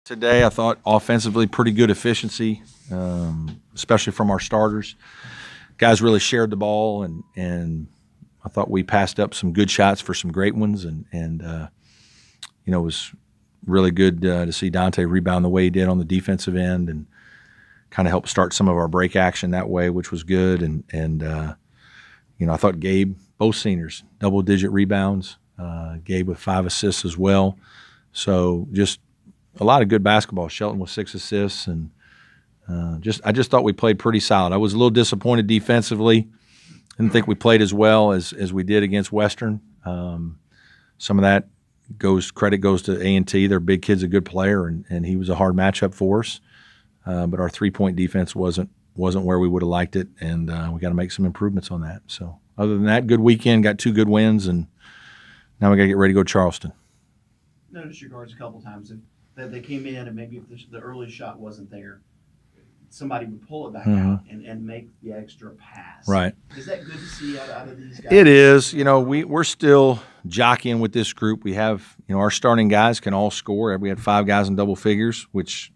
today. I thought offensively pretty good efficiency, especially from our starters. Guys really shared the ball, and I thought we passed up some good shots for some great ones, and it was really good to see Dante rebound the way he did on the defensive end and kind of help start some of our break action that way, which was good. And I thought Gabe, both seniors, double-digit rebounds. Gabe with 5 assists as well. So just a lot of good basketball. Shelton with 6 assists, and I just thought we played pretty solid. I was a little disappointed defensively. Didn't think we played as well as we did against Western. Some of that credit goes to A&T. Their big kid's a good player, and he was a hard matchup for us. But our 3-point defense wasn't where we would have liked it, and we got to make some improvements on that. So other than that, good weekend, got 2 good wins, and now we got to get ready to go to Charleston. Noticed your guards a couple times that they came in, and maybe if the early shot wasn't there, somebody would pull it back out and make the extra pass. Right. Is that good to see out of these guys? It is. We're still jockeying with this group. We have, our starting guys can all score. We had 5 guys in double figures, which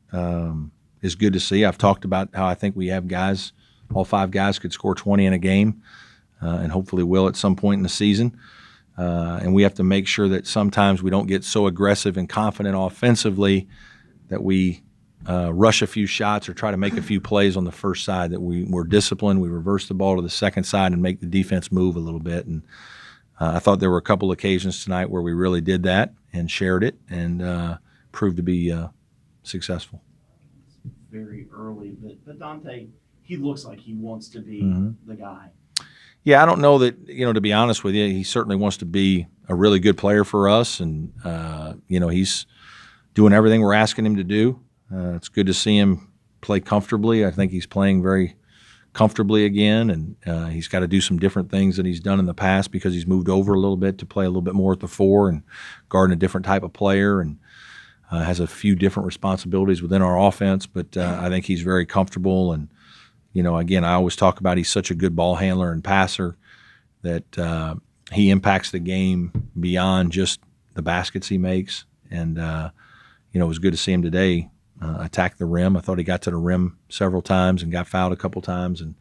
is good to see. I've talked about how I think we have guys, all 5 guys could score 20 in a game, and hopefully will at some point in the season. And we have to make sure that sometimes we don't get so aggressive and confident offensively that we rush a few shots or try to make a few plays on the first side, that we're disciplined, we reverse the ball to the second side and make the defense move a little bit. And I thought there were a couple occasions tonight where we really did that and shared it and proved to be successful. Very early, but Dante, he looks like he wants to be the guy. Yeah, I don't know that, to be honest with you, he certainly wants to be a really good player for us, and, he's doing everything we're asking him to do. It's good to see him play comfortably. I think he's playing very comfortably again, and he's got to do some different things that he's done in the past because he's moved over a little bit to play a little bit more at the 4 and guarding a different type of player, and has a few different responsibilities within our offense. But I think he's very comfortable, and again, I always talk about he's such a good ball handler and passer that he impacts the game beyond just the baskets he makes. And, it was good to see him today attack the rim. I thought he got to the rim several times and got fouled a couple times and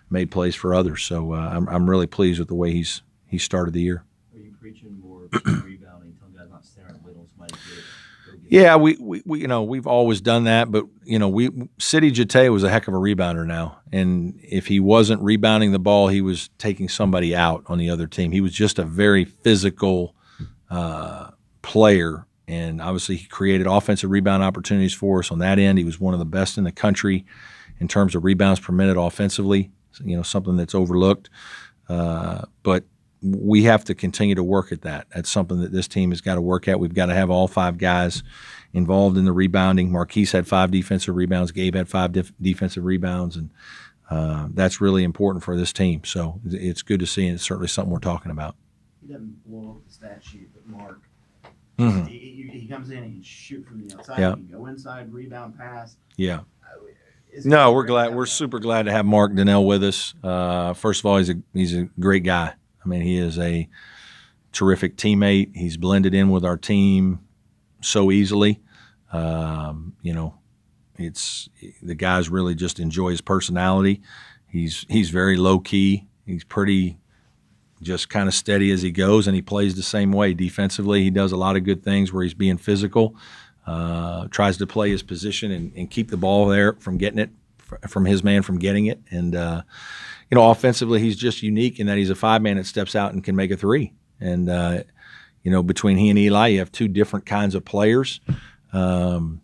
made plays for others. So I'm really pleased with the way he started the year. Are you preaching more rebounding, telling guys not staring at Whittles, might get it? Yeah, we we've always done that, but City Jate was a heck of a rebounder now, and if he wasn't rebounding the ball, he was taking somebody out on the other team. He was just a very physical player, and obviously he created offensive rebound opportunities for us on that end. He was one of the best in the country in terms of rebounds per minute offensively. Something that's overlooked, but we have to continue to work at that. That's something that this team has got to work at. We've got to have all 5 guys involved in the rebounding. Marquise had 5 defensive rebounds. Gabe had 5 defensive rebounds, and that's really important for this team. So it's good to see, and it's certainly something we're talking about. He doesn't blow up the stat sheet, but Mark, he comes in and he can shoot from the outside. Yeah. He can go inside, rebound, pass. Yeah. No, we're glad. We're super glad to have Mark Donnell with us. First of all, he's a great guy. I mean, he is a terrific teammate. He's blended in with our team so easily. It's the guys really just enjoy his personality. He's very low key. He's pretty just kind of steady as he goes, and he plays the same way defensively. He does a lot of good things where he's being physical, tries to play his position and keep the ball there from getting it, from his man from getting it. And, offensively, he's just unique in that he's a 5-man that steps out and can make a 3. And, between he and Eli, you have 2 different kinds of players, and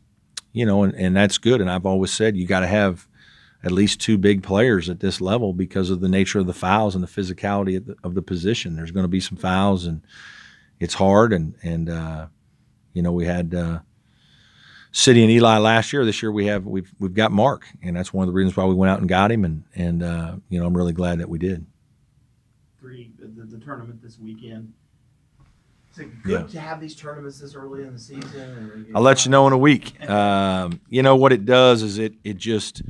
that's good. And I've always said you got to have at least 2 big players at this level because of the nature of the fouls and the physicality of the position. There's going to be some fouls, and it's hard. And we had City and Eli last year. This year we've got Mark, and that's one of the reasons why we went out and got him. And I'm really glad that we did. The tournament this weekend. Is it good to have these tournaments this early in the season? I'll let you know in a week. What it does is it just,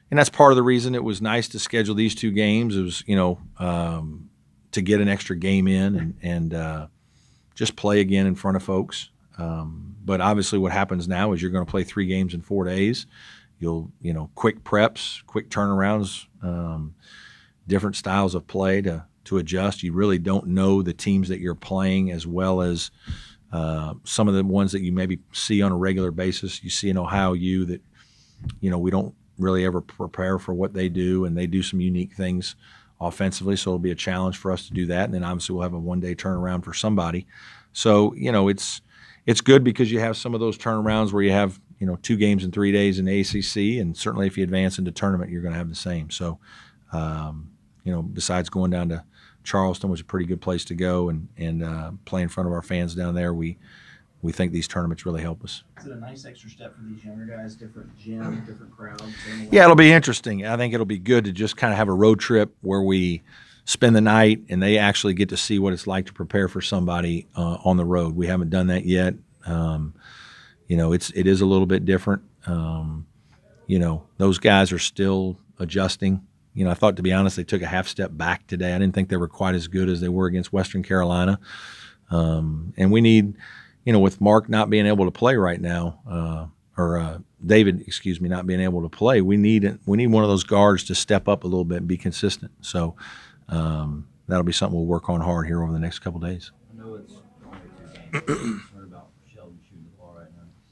and that's part of the reason it was nice to schedule these 2 games. It was to get an extra game in and just play again in front of folks. But obviously, what happens now is you're going to play 3 games in 4 days. You'll, quick preps, quick turnarounds, different styles of play to adjust. You really don't know the teams that you're playing as well as some of the ones that you maybe see on a regular basis. You see in Ohio U that, we don't really ever prepare for what they do, and they do some unique things offensively. So it'll be a challenge for us to do that. And then obviously we'll have a 1-day turnaround for somebody. So, it's good because you have some of those turnarounds where you have, 2 games in 3 days in the ACC, and certainly if you advance into tournament, you're going to have the same. So, besides going down to Charleston, was a pretty good place to go and play in front of our fans down there. We think these tournaments really help us. Is it a nice extra step for these younger guys? Different gym, different crowds. Yeah, it'll be interesting. I think it'll be good to just kind of have a road trip where we spend the night and they actually get to see what it's like to prepare for somebody on the road. We haven't done that yet. It is a little bit different. Those guys are still adjusting. I thought, to be honest, they took a half step back today. I didn't think they were quite as good as they were against Western Carolina. And we need, with Mark not being able to play right now, or David, not being able to play, we need one of those guards to step up a little bit and be consistent. So that'll be something we'll work on hard here over the next couple of days. I know it's only 2 games. What about Sheldon shooting the ball right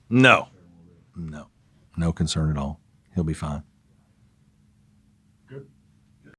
now? No concern at all. He'll be fine.